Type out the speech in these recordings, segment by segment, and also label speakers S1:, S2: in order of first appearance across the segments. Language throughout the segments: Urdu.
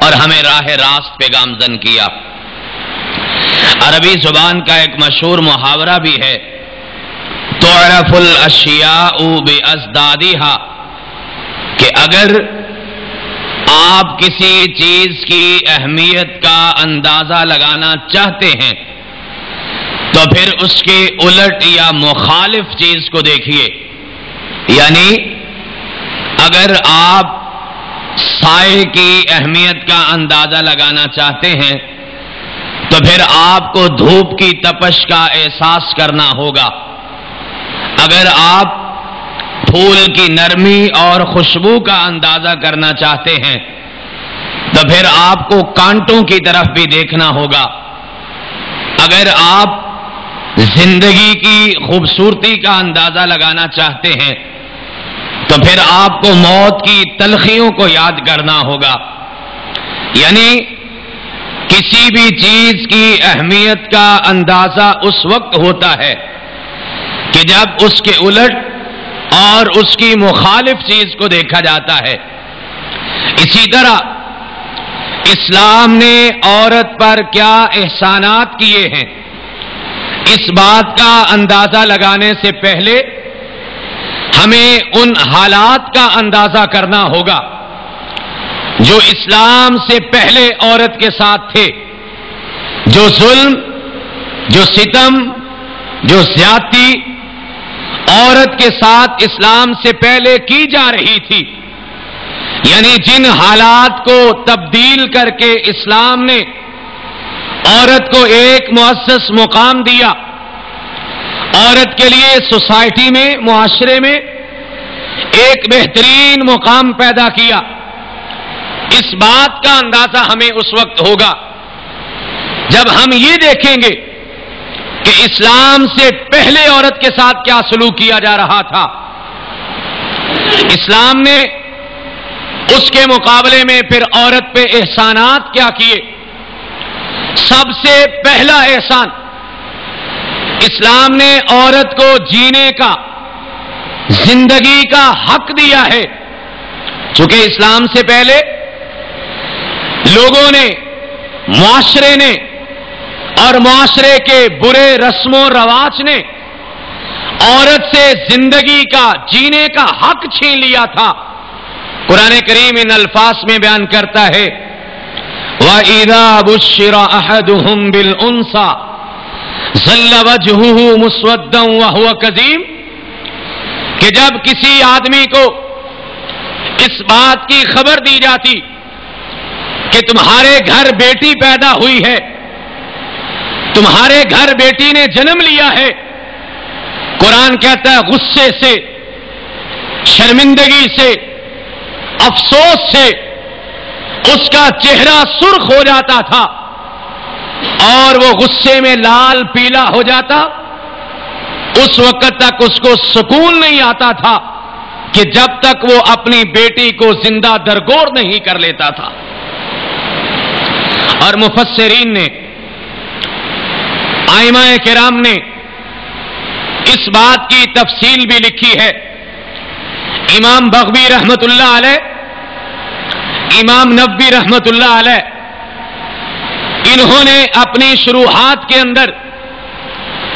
S1: اور ہمیں راہ راست پہ گامزن کیا۔ عربی زبان کا ایک مشہور محاورہ بھی ہے، تعرف الاشیاء بازدادها، کہ اگر آپ کسی چیز کی اہمیت کا اندازہ لگانا چاہتے ہیں تو پھر اس کے الٹ یا مخالف چیز کو دیکھیے۔ یعنی اگر آپ سائے کی اہمیت کا اندازہ لگانا چاہتے ہیں تو پھر آپ کو دھوپ کی تپش کا احساس کرنا ہوگا۔ اگر آپ پھول کی نرمی اور خوشبو کا اندازہ کرنا چاہتے ہیں تو پھر آپ کو کانٹوں کی طرف بھی دیکھنا ہوگا۔ اگر آپ زندگی کی خوبصورتی کا اندازہ لگانا چاہتے ہیں تو پھر آپ کو موت کی تلخیوں کو یاد کرنا ہوگا۔ یعنی کسی بھی چیز کی اہمیت کا اندازہ اس وقت ہوتا ہے کہ جب اس کے الٹ اور اس کی مخالف چیز کو دیکھا جاتا ہے۔ اسی طرح اسلام نے عورت پر کیا احسانات کیے ہیں، اس بات کا اندازہ لگانے سے پہلے ہمیں ان حالات کا اندازہ کرنا ہوگا جو اسلام سے پہلے عورت کے ساتھ تھے، جو ظلم، جو ستم، جو زیادتی عورت کے ساتھ اسلام سے پہلے کی جا رہی تھی۔ یعنی جن حالات کو تبدیل کر کے اسلام نے عورت کو ایک معزز مقام دیا، عورت کے لیے سوسائٹی میں، معاشرے میں ایک بہترین مقام پیدا کیا، اس بات کا اندازہ ہمیں اس وقت ہوگا جب ہم یہ دیکھیں گے کہ اسلام سے پہلے عورت کے ساتھ کیا سلوک کیا جا رہا تھا۔ اسلام نے اس کے مقابلے میں پھر عورت پہ احسانات کیا کیے۔ سب سے پہلا احسان، اسلام نے عورت کو جینے کا، زندگی کا حق دیا ہے۔ چونکہ اسلام سے پہلے لوگوں نے، معاشرے نے اور معاشرے کے برے رسم و رواج نے عورت سے زندگی کا، جینے کا حق چھین لیا تھا۔ قرآن کریم ان الفاظ میں بیان کرتا ہے، وَإِذَا بُشِّرَ أَحَدُهُمْ بِالْأُنثَىٰ ظَلَّ وَجْهُهُ مُسْوَدًّا وَهُوَ كَظِيمٌ، کہ جب کسی آدمی کو اس بات کی خبر دی جاتی کہ تمہارے گھر بیٹی پیدا ہوئی ہے، تمہارے گھر بیٹی نے جنم لیا ہے، قرآن کہتا ہے غصے سے، شرمندگی سے، افسوس سے اس کا چہرہ سرخ ہو جاتا تھا اور وہ غصے میں لال پیلا ہو جاتا۔ اس وقت تک اس کو سکون نہیں آتا تھا کہ جب تک وہ اپنی بیٹی کو زندہ درگور نہیں کر لیتا تھا۔ اور مفسرین نے، ائمہ کرام نے اس بات کی تفصیل بھی لکھی ہے۔ امام بغوی رحمت اللہ علیہ، امام نووی رحمت اللہ علیہ، انہوں نے اپنی شروحات کے اندر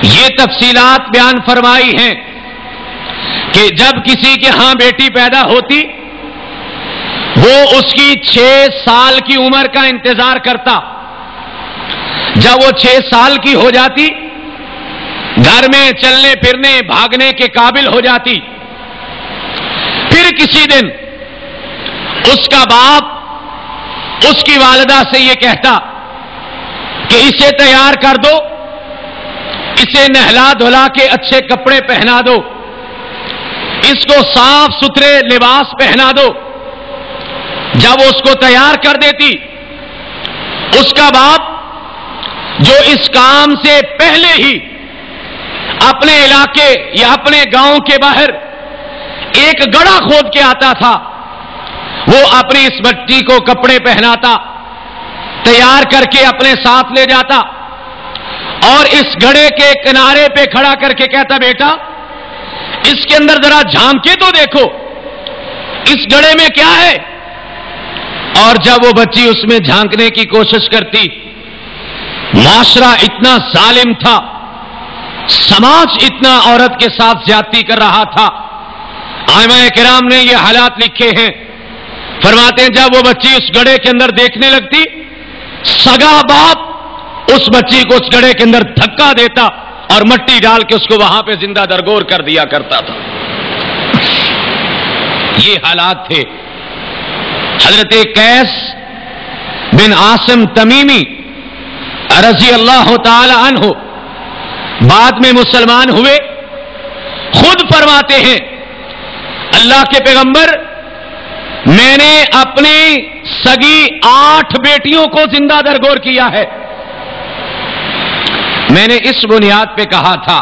S1: یہ تفصیلات بیان فرمائی ہیں کہ جب کسی کے ہاں بیٹی پیدا ہوتی، وہ اس کی 6 سال کی عمر کا انتظار کرتا۔ جب وہ 6 سال کی ہو جاتی، گھر میں چلنے پھرنے بھاگنے کے قابل ہو جاتی، پھر کسی دن اس کا باپ اس کی والدہ سے یہ کہتا کہ اسے تیار کر دو، اسے نہلا دھلا کے اچھے کپڑے پہنا دو، اس کو صاف ستھرے لباس پہنا دو۔ جب وہ اس کو تیار کر دیتی، اس کا باپ جو اس کام سے پہلے ہی اپنے علاقے یا اپنے گاؤں کے باہر ایک گڑھا کھود کے آتا تھا، وہ اپنی اس بچی کو کپڑے پہناتا، تیار کر کے اپنے ساتھ لے جاتا اور اس گڑھے کے کنارے پہ کھڑا کر کے کہتا، بیٹا اس کے اندر ذرا جھانک کے تو دیکھو، اس گڑھے میں کیا ہے؟ اور جب وہ بچی اس میں جھانکنے کی کوشش کرتی، معاشرہ اتنا ظالم تھا، سماج اتنا عورت کے ساتھ زیادتی کر رہا تھا. ائمہ کرام نے یہ حالات لکھے ہیں. فرماتے ہیں جب وہ بچی اس گڑھے کے اندر دیکھنے لگتی، سگا باپ اس بچی کو اس گڑھے کے اندر دھکا دیتا اور مٹی ڈال کے اس کو وہاں پہ زندہ درگور کر دیا کرتا تھا. یہ حالات تھے. حضرت قیس بن عاصم تمیمی رضی اللہ تعالی عنہ بعد میں مسلمان ہوئے. خود فرماتے ہیں اللہ کے پیغمبر، میں نے اپنی سگی 8 بیٹیوں کو زندہ درگور کیا ہے. میں نے اس بنیاد پہ کہا تھا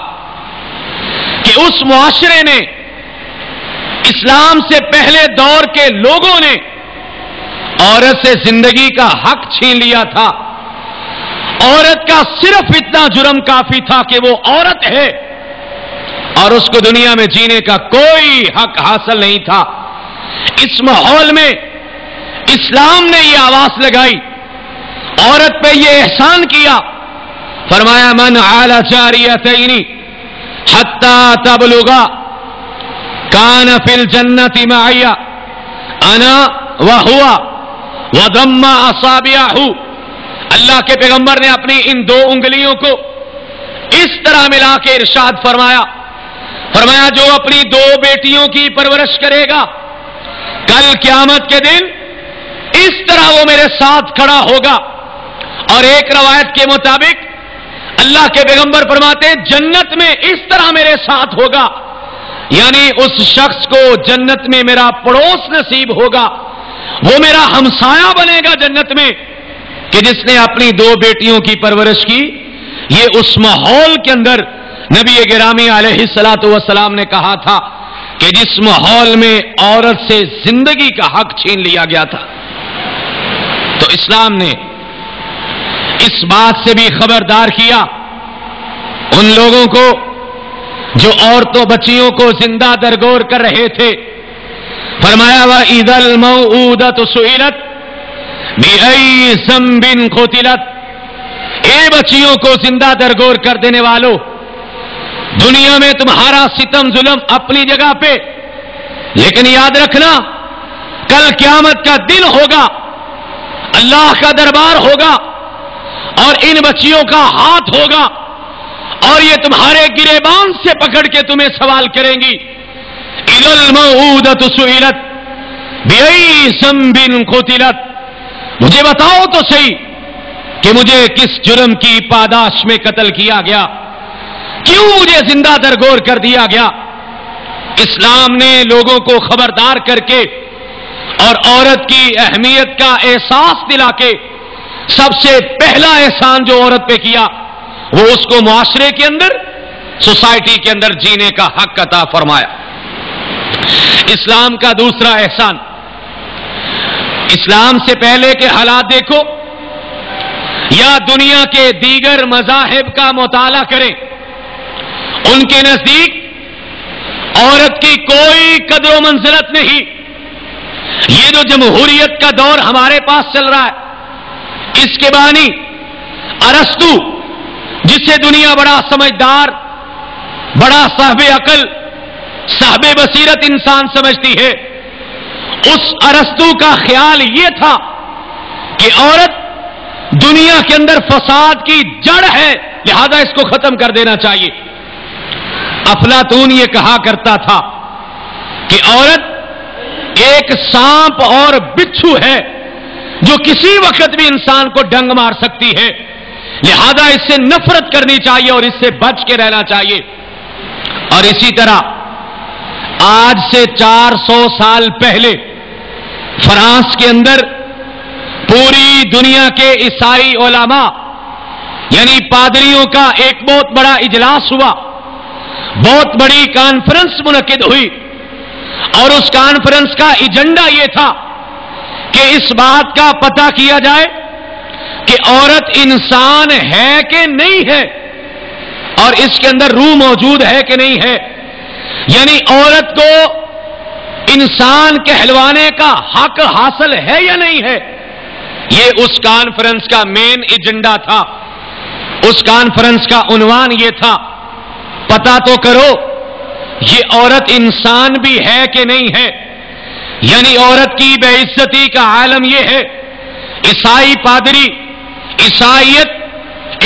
S1: کہ اس معاشرے نے، اسلام سے پہلے دور کے لوگوں نے عورت سے زندگی کا حق چھین لیا تھا. عورت کا صرف اتنا جرم کافی تھا کہ وہ عورت ہے اور اس کو دنیا میں جینے کا کوئی حق حاصل نہیں تھا. اس ماحول میں اسلام نے یہ آواز لگائی، عورت پہ یہ احسان کیا. فرمایا من عال جاریتین حتی تبلغا کان فی الجنت معی انا وہوا وضم اصابعہ. اللہ کے پیغمبر نے اپنی ان 2 انگلیوں کو اس طرح ملا کے ارشاد فرمایا جو اپنی 2 بیٹیوں کی پرورش کرے گا، کل قیامت کے دن اس طرح وہ میرے ساتھ کھڑا ہوگا. اور ایک روایت کے مطابق اللہ کے پیغمبر فرماتے ہیں جنت میں اس طرح میرے ساتھ ہوگا، یعنی اس شخص کو جنت میں میرا پڑوس نصیب ہوگا، وہ میرا ہمسایہ بنے گا جنت میں، کہ جس نے اپنی 2 بیٹیوں کی پرورش کی. یہ اس ماحول کے اندر نبی گرامی علیہ الصلوۃ والسلام نے کہا تھا کہ جس ماحول میں عورت سے زندگی کا حق چھین لیا گیا تھا. تو اسلام نے اس بات سے بھی خبردار کیا ان لوگوں کو جو عورتوں بچیوں کو زندہ درگور کر رہے تھے. فرمایا وَإِذَا الْمَوْءُودَةُ سُئِلَتْ بِأَيِّ ذَنبٍ قُتِلَتْ. اے بچیوں کو زندہ درگور کر دینے والوں، دنیا میں تمہارا ستم ظلم اپنی جگہ پہ، لیکن یاد رکھنا کل قیامت کا دن ہوگا، اللہ کا دربار ہوگا اور ان بچیوں کا ہاتھ ہوگا اور یہ تمہارے گریبان سے پکڑ کے تمہیں سوال کریں گی. اِذَا الْمَوْءُودَةُ سُئِلَتْ بِأَيِّ ذَنبٍ قُتِلَتْ. مجھے بتاؤ تو صحیح کہ مجھے کس جرم کی پاداش میں قتل کیا گیا، کیوں مجھے زندہ درگور کر دیا گیا. اسلام نے لوگوں کو خبردار کر کے اور عورت کی اہمیت کا احساس دلا کے سب سے پہلا احسان جو عورت پہ کیا وہ اس کو معاشرے کے اندر، سوسائٹی کے اندر جینے کا حق عطا فرمایا. اسلام کا دوسرا احسان، اسلام سے پہلے کے حالات دیکھو یا دنیا کے دیگر مذاہب کا مطالعہ کریں، ان کے نزدیک عورت کی کوئی قدر و منزلت نہیں. یہ جو جمہوریت کا دور ہمارے پاس چل رہا ہے، اس کے بانی ارسطو، جسے دنیا بڑا سمجھدار، بڑا صاحب عقل، صاحب بصیرت انسان سمجھتی ہے، اس ارسطو کا خیال یہ تھا کہ عورت دنیا کے اندر فساد کی جڑ ہے، لہذا اس کو ختم کر دینا چاہیے. افلاطون یہ کہا کرتا تھا کہ عورت ایک سانپ اور بچھو ہے جو کسی وقت بھی انسان کو ڈنگ مار سکتی ہے، لہذا اس سے نفرت کرنی چاہیے اور اس سے بچ کے رہنا چاہیے. اور اسی طرح آج سے 400 سال پہلے فرانس کے اندر پوری دنیا کے عیسائی علماء یعنی پادریوں کا ایک بہت بڑا اجلاس ہوا، بہت بڑی کانفرنس منعقد ہوئی، اور اس کانفرنس کا ایجنڈا یہ تھا کہ اس بات کا پتہ کیا جائے کہ عورت انسان ہے کہ نہیں ہے اور اس کے اندر روح موجود ہے کہ نہیں ہے. یعنی عورت کو انسان کہلوانے کا حق حاصل ہے یا نہیں ہے؟ یہ اس کانفرنس کا مین ایجنڈا تھا. اس کانفرنس کا عنوان یہ تھا، پتہ تو کرو یہ عورت انسان بھی ہے کہ نہیں ہے. یعنی عورت کی بے عزتی کا عالم یہ ہے. عیسائی پادری، عیسائیت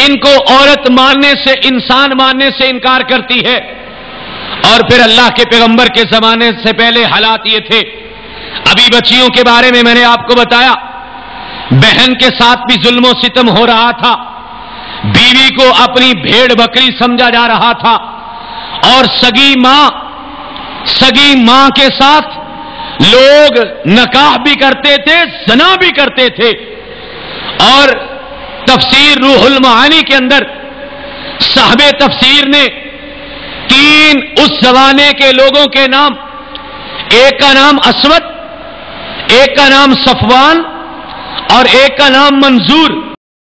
S1: ان کو عورت ماننے سے، انسان ماننے سے انکار کرتی ہے. اور پھر اللہ کے پیغمبر کے زمانے سے پہلے حالات یہ تھے. ابھی بچیوں کے بارے میں میں نے آپ کو بتایا، بہن کے ساتھ بھی ظلم و ستم ہو رہا تھا. بیوی کو اپنی بھیڑ بکری سمجھا جا رہا تھا. اور سگی ماں کے ساتھ لوگ نکاح بھی کرتے تھے، زنا بھی کرتے تھے. اور تفسیر روح المعانی کے اندر صاحب تفسیر نے 3 اس زمانے کے لوگوں کے نام، ایک کا نام اسود، ایک کا نام صفوان اور ایک کا نام منظور،